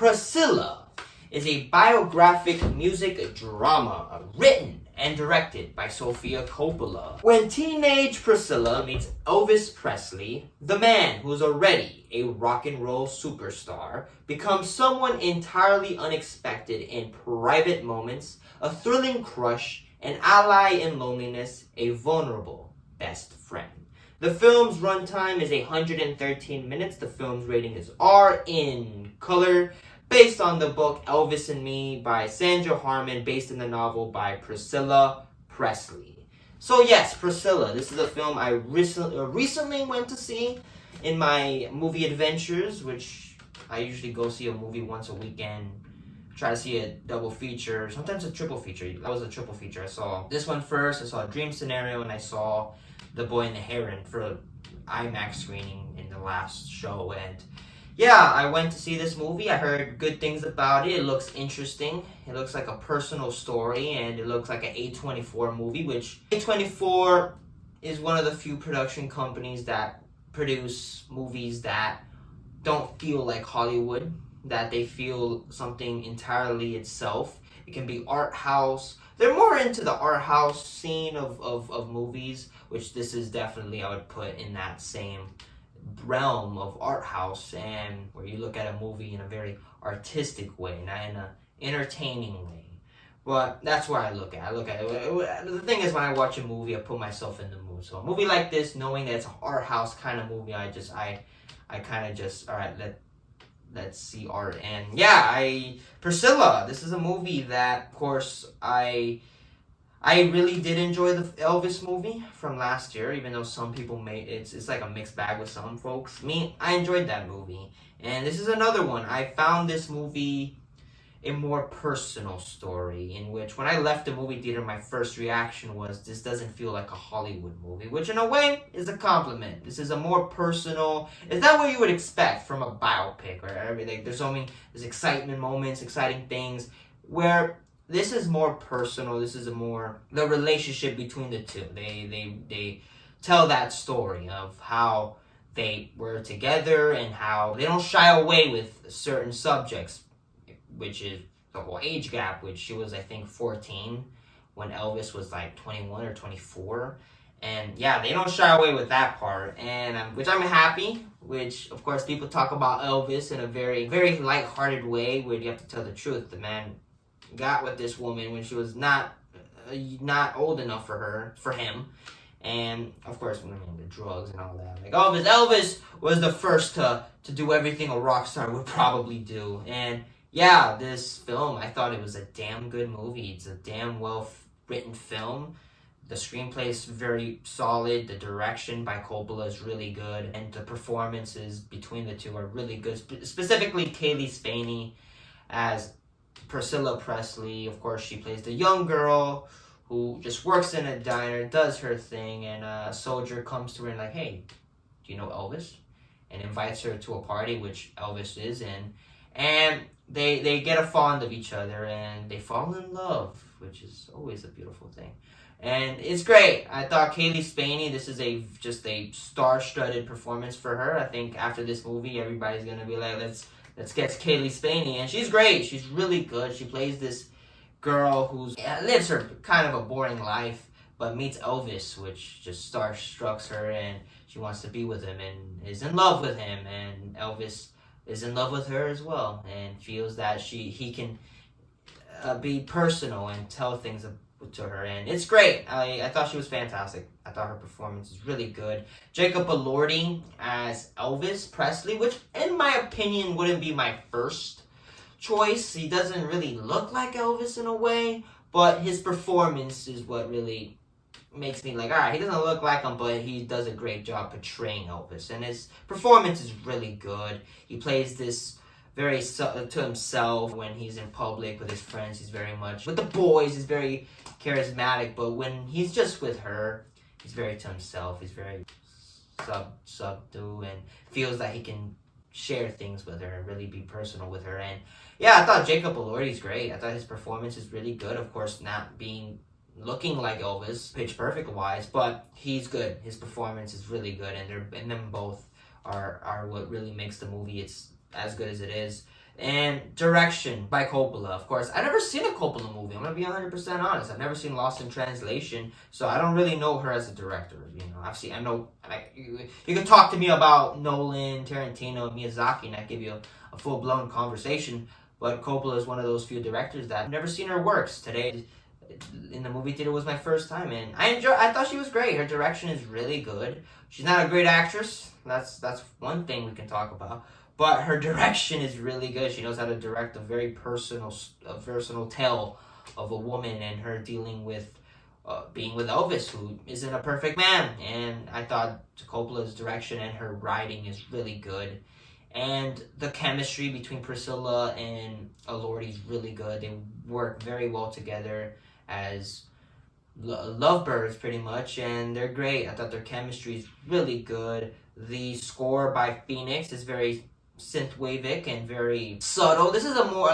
Priscilla is a biographic music drama written and directed by Sofia Coppola. When teenage Priscilla meets Elvis Presley, the man who's already a rock and roll superstar becomes someone entirely unexpected in private moments, a thrilling crush, an ally in loneliness, a vulnerable best friend. The film's runtime is 113 minutes. The film's rating is R in color, based on the book Elvis and Me by Sandra Harmon, based in the novel by Priscilla Presley. So yes, Priscilla, this is a film I recently went to see in my movie adventures, which I usually go see a movie once a weekend. Try to see a double feature, sometimes a triple feature. That was a triple feature. I saw this one first, I saw A Dream Scenario, and I saw The Boy and the Heron for IMAX screening in the last show. And yeah, I went to see this movie. I heard good things about it. It looks interesting. It looks like a personal story, and it looks like an A24 movie, which A24 is one of the few production companies that produce movies that don't feel like Hollywood, that they feel something entirely itself. It can be art house. They're more into the art house scene of movies, which this is definitely, I would put in that same realm of art house, and where you look at a movie in a very artistic way, not in an entertaining way. But that's where I look at it. The thing is, when I watch a movie, I put myself in the mood. So a movie like this, knowing that it's an art house kind of movie, I kind of just, all right, let's see art. And yeah, Priscilla, this is a movie that, of course, I really did enjoy the Elvis movie from last year, even though some people it's like a mixed bag with some folks. I enjoyed that movie. And this is another one. I found this movie a more personal story, in which when I left the movie theater, my first reaction was, this doesn't feel like a Hollywood movie, which in a way is a compliment. This is a more personal, it's not what you would expect from a biopic or everything. There's excitement moments, exciting things, where this is more personal. This is the relationship between the two. They tell that story of how they were together and how they don't shy away with certain subjects, which is the whole age gap, which she was, I think, 14 when Elvis was like 21 or 24. And yeah, they don't shy away with that part, and which I'm happy. Which, of course, people talk about Elvis in a very, very lighthearted way, where you have to tell the truth. The man got with this woman when she was not old enough for him, and of course, the drugs and all that. Like Elvis was the first to do everything a rock star would probably do. And yeah, this film, I thought it was a damn good movie. It's a damn well written film. The screenplay is very solid. The direction by Coppola is really good, and the performances between the two are really good. Specifically, Kaylee Spaney as Priscilla Presley. Of course, she plays the young girl who just works in a diner, does her thing, and a soldier comes to her and like, hey, do you know Elvis? And invites her to a party, which Elvis is in. And they get fond of each other, and they fall in love, which is always a beautiful thing. And it's great. I thought Kaylee Spaney, this is just a star-studded performance for her. I think after this movie, everybody's going to be like, let's get Kaylee Spaney. And she's great. She's really good. She plays this girl who lives her kind of a boring life, but meets Elvis, which just starstrucks her, and she wants to be with him and is in love with him. And Elvis is in love with her as well, and feels that he can be personal and tell things to her, and it's great. I thought she was fantastic. I thought her performance is really good. Jacob Elordi as Elvis Presley, which in my opinion wouldn't be my first choice. He doesn't really look like Elvis in a way, but his performance is what really makes me like, alright, he doesn't look like him, but he does a great job portraying Elvis, and his performance is really good. He plays this very to himself when he's in public with his friends. He's very much with the boys. He's very charismatic, but when he's just with her, he's very to himself. He's very subdued and feels that he can share things with her and really be personal with her. And yeah, I thought Jacob Elordi's great. I thought his performance is really good. Of course, not looking like Elvis, Pitch Perfect wise, but he's good. His performance is really good, and them both are what really makes the movie it's as good as it is. And direction by Coppola, of course. I've never seen a Coppola movie. I'm gonna be 100% honest. I've never seen Lost in Translation, so I don't really know her as a director. I know, like, you can talk to me about Nolan, Tarantino, Miyazaki, and I give you a full blown conversation. But Coppola is one of those few directors that I've never seen her works. Today, in the movie theater, was my first time, and I thought she was great. Her direction is really good. She's not a great actress. That's one thing we can talk about. But her direction is really good. She knows how to direct a very personal tale of a woman and her dealing with being with Elvis, who isn't a perfect man. And I thought Coppola's direction and her writing is really good. And the chemistry between Priscilla and Elordi is really good. They work very well together as lovebirds, pretty much, and they're great. I thought their chemistry is really good. The score by Phoenix is very synthwavic and very subtle. This is a more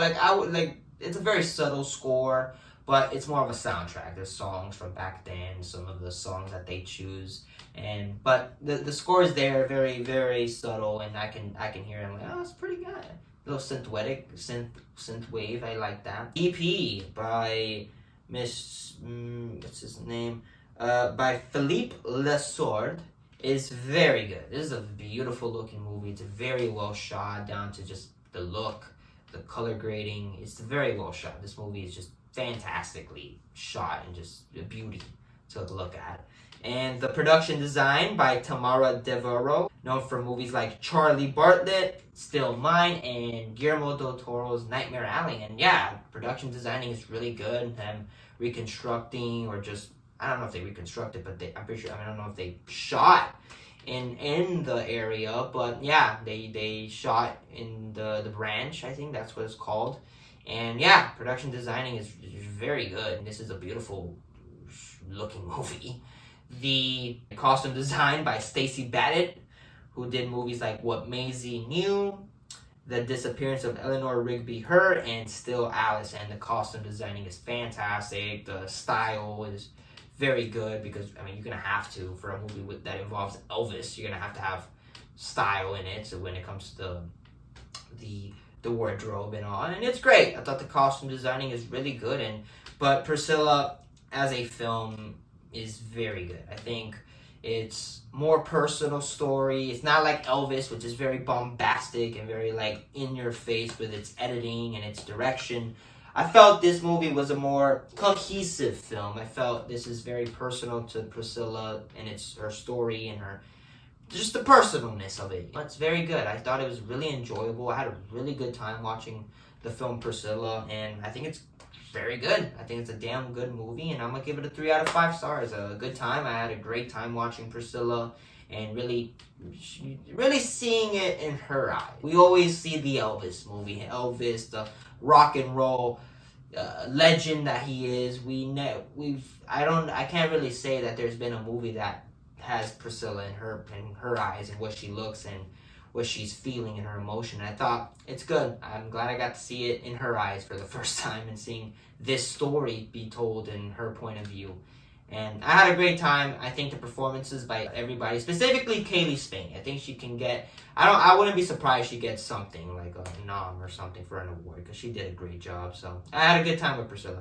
it's a very subtle score, but it's more of a soundtrack. There's songs from back then, some of the songs that they choose, but the score is there, very, very subtle, and I can hear it. I'm like, oh, it's pretty good. A little synth wave. I like that. EP by what's his name? By Philippe Lesord is very good. This is a beautiful looking movie. It's very well shot, down to just the look, the color grading. It's very well shot. This movie is just fantastically shot and just a beauty to look at. And the production design by Tamara Devereaux, known for movies like Charlie Bartlett, Still Mine, and Guillermo del Toro's Nightmare Alley. And yeah, production designing is really good. Them reconstructing, or just, I don't know if they reconstructed, but I'm pretty sure, I don't know if they shot in the area, but yeah, they shot in the branch, I think that's what it's called. And yeah, production designing is very good. This is a beautiful looking movie. The costume design by Stacey Badett, who did movies like What Maisie Knew, The Disappearance of Eleanor Rigby Her, and Still Alice. And the costume designing is fantastic. The style is very good, because you're gonna have to, for a movie that involves Elvis, you're gonna have to have style in it. So when it comes to the wardrobe and all, and it's great. I thought the costume designing is really good, but Priscilla as a film is very good. I think it's more personal story. It's not like Elvis, which is very bombastic and very like in your face with its editing and its direction. I felt this movie was a more cohesive film. I felt this is very personal to Priscilla, and it's her story and just the personalness of it. It's very good. I thought it was really enjoyable. I had a really good time watching the film Priscilla, and I think it's very good. I think it's a damn good movie, and I'm gonna give it a 3 out of 5 stars. A good time. I had a great time watching Priscilla, and really seeing it in her eyes. We always see the Elvis movie. Elvis, the rock and roll legend that he is. I can't really say that there's been a movie that has Priscilla in her eyes, and what she looks and what she's feeling and her emotion. I thought it's good. I'm glad I got to see it in her eyes for the first time, and seeing this story be told in her point of view. And I had a great time. I think the performances by everybody, specifically Kaylee Spain, I think she can get, I wouldn't be surprised she gets something like a nom or something for an award, because she did a great job. So I had a good time with Priscilla.